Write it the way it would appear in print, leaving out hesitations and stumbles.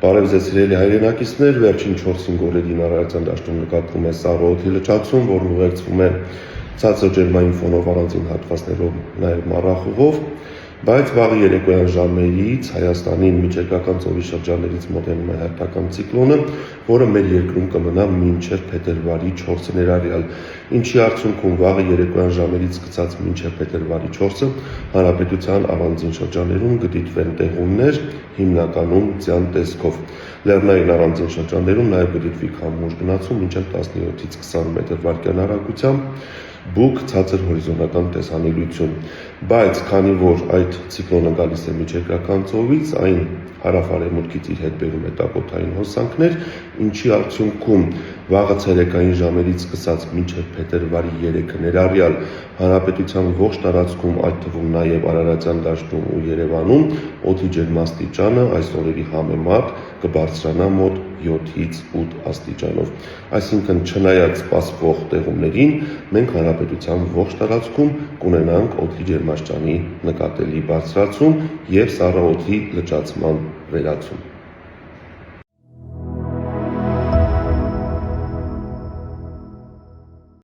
Բարև ձեզ սիրելի հայրենակիցներ, վերջին 4-5 օրերին Արարատյան դաշտում նկատվում է սառը օդի լճացում, որն ուղեկցվում է ցածր ջերմային ֆոնով առանձին հատվածներով նաև մառախուղով, բայց վաղ երեկոյան ժամերից Հայաստանին միջերկրական ծովի շրջաններից մոտենում է հերթական ցիկլոնը, որը մեր երկրում կմնա մինչև փետրվարի 4-ը ներառյալ, ինչի արդյունքում վաղ երեկոյան ժամերից սկսած մինչև փետրվարի 4-ը հանրապետության առանձին շրջաններում կդիտվեն տեղումներ, հիմնականում ձյան տեսքով։ Լեռնային առանձին շրջաններում նաև կդիտվի քամուր գնացում մինչև 17-ից 20 մետր վարկյան հեռագությամբ, բուք ցածր հորիզոնական տեսանելիություն, բայց քանի որ այդ ցիկլոնը գալիս է միջերկրական ծովից, այն հարավ-արևմուտքից իր հետ բերում է տապոթային հոսանքներ, ինչի արդյունքում վաղը ցերեկային ժամերից սկսած մինչև փետրվարի 3-ը ներառյալ հանրապետության ողջ տարածքում, այդ թվում նաև Արարատյան դաշտում ու Երևանում, օդի ջերմաստիճանը այս օրերի համեմատ կբարձրանա մոտ 7-ից 8 աստիճանով։ Այսինքն, չնայած սպասվող տեղումներին, մենք հանրապետության ողջ տարածքում կունենանք օդի ջերմաստիճանի նկատելի բարձրացում և սառը օդի լճացման վերացում։